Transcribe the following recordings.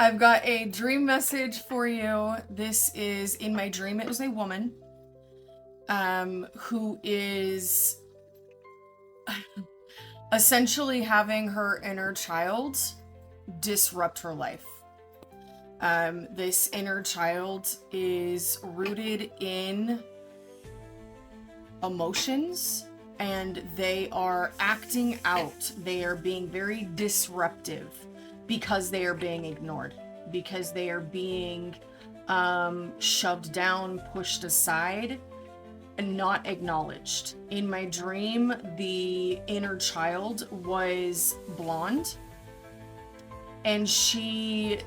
I've got a dream message for you. This is in my dream. It was a woman who is essentially having her inner child disrupt her life. This inner child is rooted in emotions and they are acting out. They are being very disruptive because they are being ignored, because they are being shoved down, pushed aside, and not acknowledged. In my dream, the inner child was blonde and she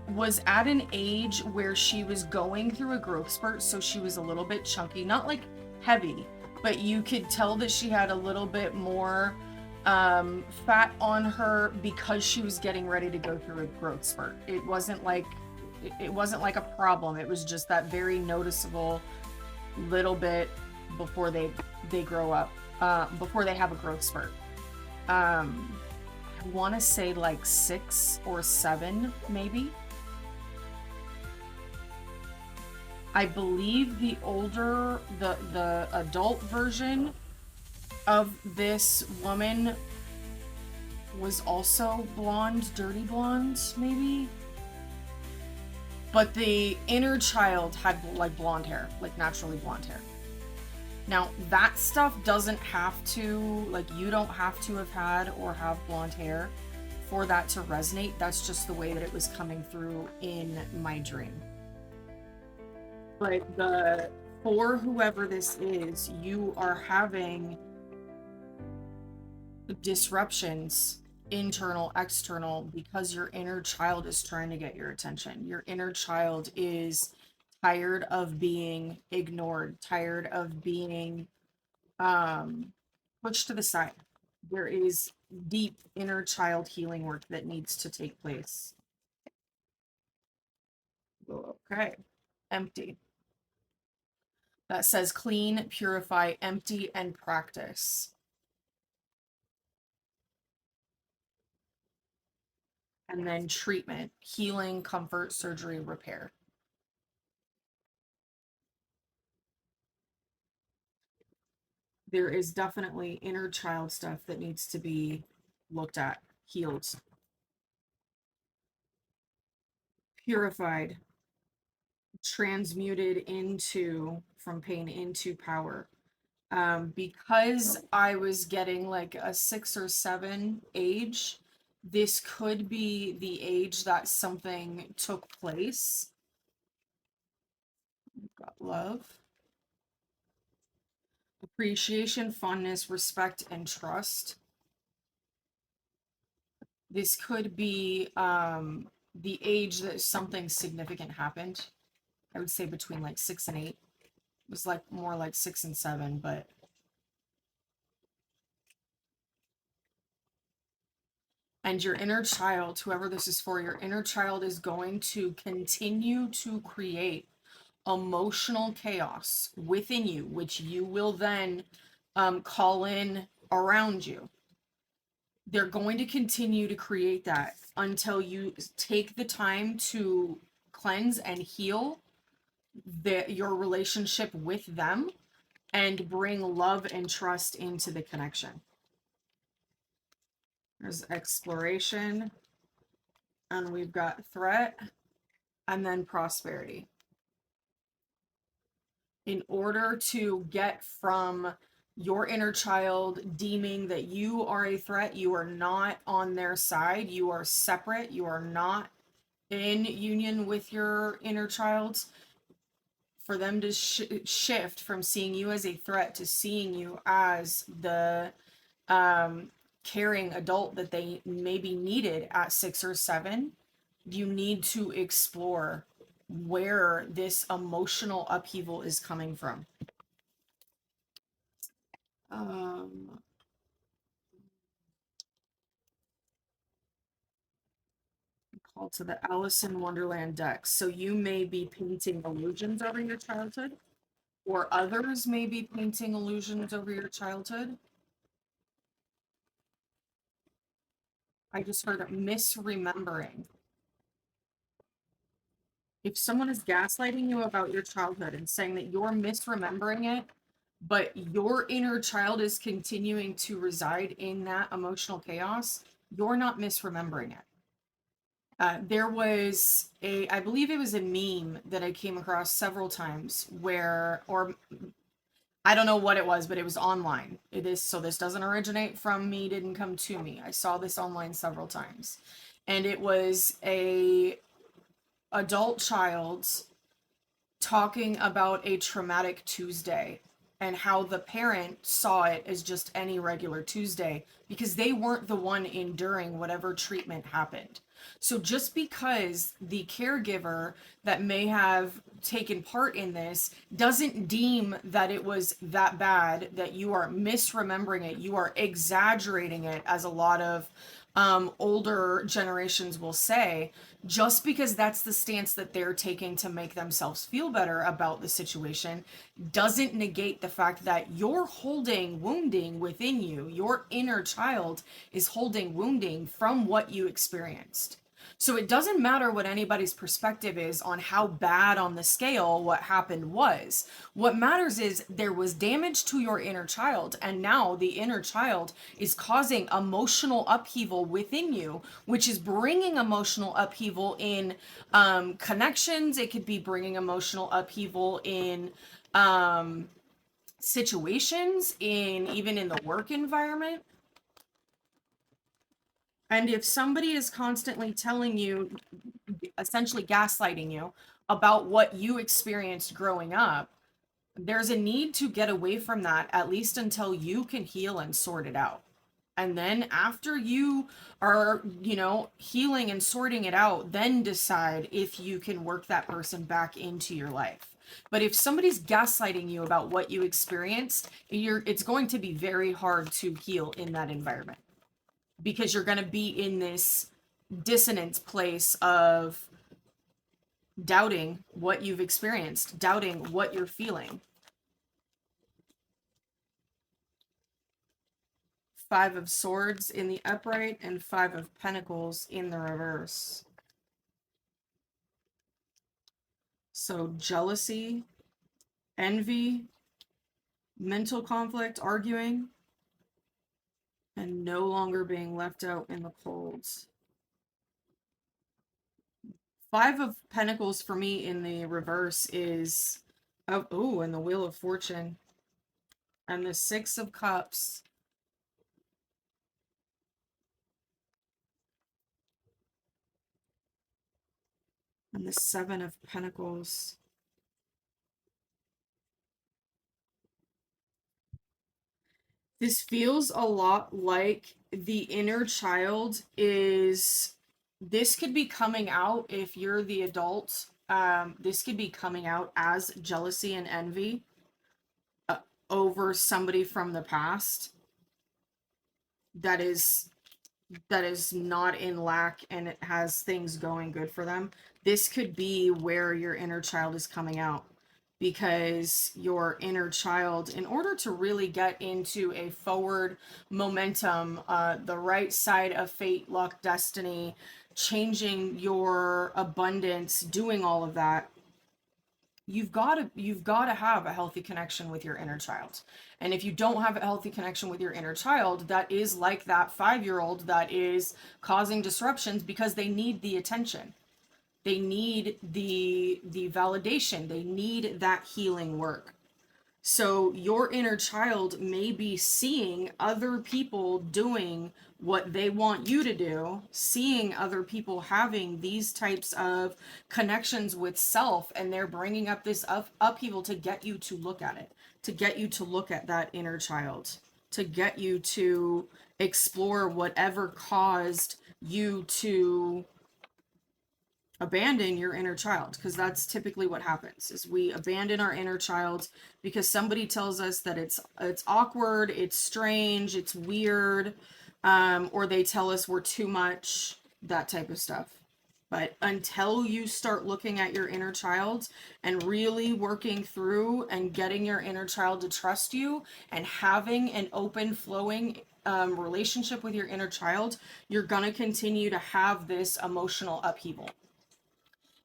was at an age where she was going through a growth spurt, so she was a little bit chunky, not like heavy, but you could tell that she had a little bit more fat on her because she was getting ready to go through a growth spurt. It wasn't like a problem. It was just that very noticeable little bit before they grow up, before they have a growth spurt. I want to say like 6 or 7, maybe. I believe the adult version of this woman was also blonde, dirty blonde, maybe. But the inner child had like blonde hair, like naturally blonde hair. Now, that stuff doesn't have to, like, you don't have to have had or have blonde hair for that to resonate. That's just the way that it was coming through in my dream. But for whoever this is, you are having disruptions, internal, external, because your inner child is trying to get your attention. Your inner child is tired of being ignored, tired of being pushed to the side. There is deep inner child healing work that needs to take place. Okay, empty. That says clean, purify, empty, and practice. And then treatment, healing, comfort, surgery, repair. There is definitely inner child stuff that needs to be looked at, healed, purified, transmuted into, from pain into power. Because I was getting like a 6 or 7 age, this could be the age that something took place. We've got love, appreciation, fondness, respect, and trust. This could be the age that something significant happened. I would say between like 6 and 8. It was like more like 6 and 7, but and your inner child, whoever this is for, your inner child is going to continue to create emotional chaos within you, which you will then call in around you. They're going to continue to create that until you take the time to cleanse and heal your relationship with them and bring love and trust into the connection. There's exploration, and we've got threat, and then prosperity. In order to get from your inner child deeming that you are a threat, you are not on their side, you are separate, you are not in union with your inner child, for them to shift from seeing you as a threat to seeing you as the caring adult that they maybe needed at 6 or 7, you need to explore where this emotional upheaval is coming from. Call to the Alice in Wonderland deck. So you may be painting illusions over your childhood, or others may be painting illusions over your childhood. I just heard misremembering. If someone is gaslighting you about your childhood and saying that you're misremembering it, but your inner child is continuing to reside in that emotional chaos, you're not misremembering it. There was I believe it was a meme that I came across several times where, or I don't know what it was, but it was online. It is, so this doesn't originate from me, didn't come to me. I saw this online several times. And it was a adult child talking about a traumatic Tuesday and how the parent saw it as just any regular Tuesday because they weren't the one enduring whatever treatment happened. So just because the caregiver that may have taken part in this doesn't deem that it was that bad, that you are misremembering it, you are exaggerating it, as a lot of older generations will say, just because that's the stance that they're taking to make themselves feel better about the situation doesn't negate the fact that you're holding wounding within you. Your inner child is holding wounding from what you experienced. So it doesn't matter what anybody's perspective is on how bad on the scale what happened was. What matters is there was damage to your inner child, and now the inner child is causing emotional upheaval within you, which is bringing emotional upheaval in connections. It could be bringing emotional upheaval in situations, in even in the work environment. And if somebody is constantly telling you, essentially gaslighting you about what you experienced growing up, there's a need to get away from that, at least until you can heal and sort it out. And then after you are, healing and sorting it out, then decide if you can work that person back into your life. But if somebody's gaslighting you about what you experienced, it's going to be very hard to heal in that environment, because you're going to be in this dissonance place of doubting what you've experienced, doubting what you're feeling. Five of Swords in the upright and Five of Pentacles in the reverse. So jealousy, envy, mental conflict, arguing, and no longer being left out in the cold. Five of Pentacles for me in the reverse is, oh, and the Wheel of Fortune. And the Six of Cups. And the Seven of Pentacles. This feels a lot like the inner child is, this could be coming out if you're the adult. This could be coming out as jealousy and envy over somebody from the past that is not in lack and it has things going good for them. This could be where your inner child is coming out, because your inner child, in order to really get into a forward momentum, the right side of fate, luck, destiny, changing your abundance, doing all of that, you've got to have a healthy connection with your inner child. And if you don't have a healthy connection with your inner child, that is like that 5-year-old that is causing disruptions because they need the attention, they need the validation, they need that healing work. So your inner child may be seeing other people doing what they want you to do, seeing other people having these types of connections with self, and they're bringing up this upheaval to get you to look at it, to get you to look at that inner child, to get you to explore whatever caused you to abandon your inner child, because that's typically what happens, is we abandon our inner child because somebody tells us that it's awkward, it's strange, it's weird, or they tell us we're too much, that type of stuff. But until you start looking at your inner child and really working through and getting your inner child to trust you and having an open flowing relationship with your inner child, you're going to continue to have this emotional upheaval.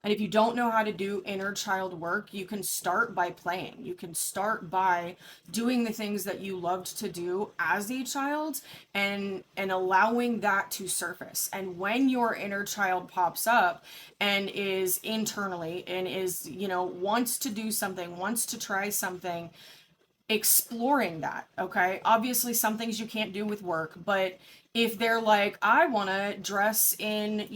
And if you don't know how to do inner child work, you can start by playing. You can start by doing the things that you loved to do as a child, and allowing that to surface. And when your inner child pops up and is internally and is, wants to do something, wants to try something, exploring that. Okay, obviously some things you can't do with work, but if they're like, I want to dress in,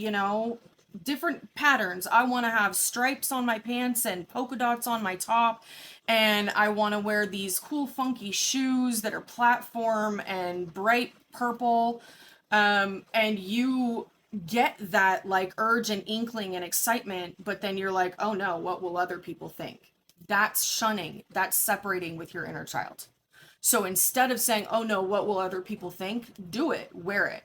different patterns, I want to have stripes on my pants and polka dots on my top, and I want to wear these cool funky shoes that are platform and bright purple, and you get that like urge and inkling and excitement, but then you're like, oh no, what will other people think? That's shunning, that's separating with your inner child. So instead of saying, oh no, what will other people think? Do it, wear it.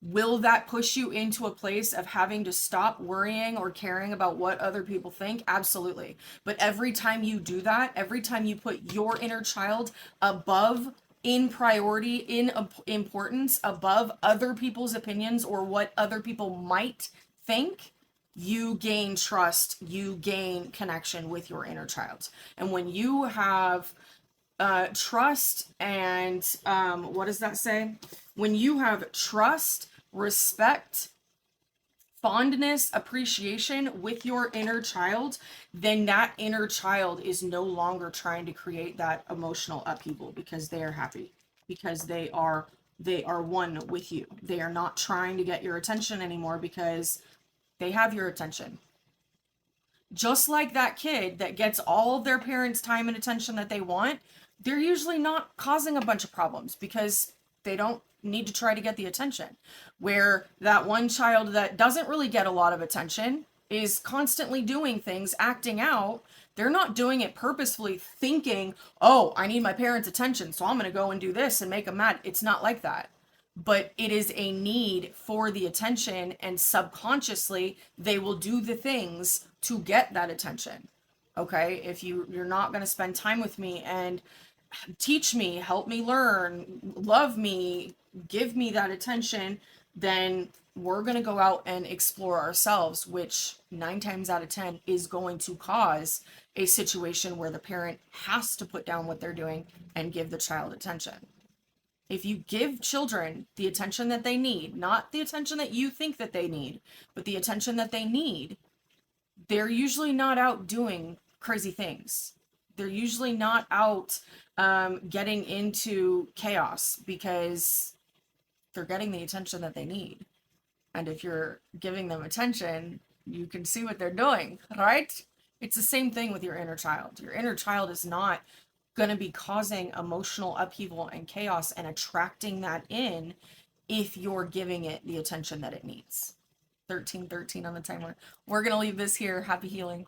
Will that push you into a place of having to stop worrying or caring about what other people think? Absolutely. But every time you do that, every time you put your inner child above, in priority, in importance, above other people's opinions or what other people might think, you gain trust, you gain connection with your inner child. And when you have trust and what does that say? When you have trust, respect, fondness, appreciation with your inner child, then that inner child is no longer trying to create that emotional upheaval because they are happy, because they are one with you. They are not trying to get your attention anymore because they have your attention. Just like that kid that gets all of their parents' time and attention that they want, they're usually not causing a bunch of problems because they don't need to try to get the attention. Where that one child that doesn't really get a lot of attention is constantly doing things, acting out. They're not doing it purposefully, thinking, oh, I need my parents' attention, so I'm going to go and do this and make them mad. It's not like that. But it is a need for the attention, and subconsciously, they will do the things to get that attention. Okay, if you're not going to spend time with me and teach me, help me learn, love me, give me that attention, then we're going to go out and explore ourselves, which 9 times out of 10 is going to cause a situation where the parent has to put down what they're doing and give the child attention. If you give children the attention that they need, not the attention that you think that they need, but the attention that they need, they're usually not out doing crazy things. They're usually not out getting into chaos because they're getting the attention that they need. And if you're giving them attention, you can see what they're doing, right? It's the same thing with your inner child. Your inner child is not going to be causing emotional upheaval and chaos and attracting that in if you're giving it the attention that it needs. 1313 on the timer. We're going to leave this here. Happy healing.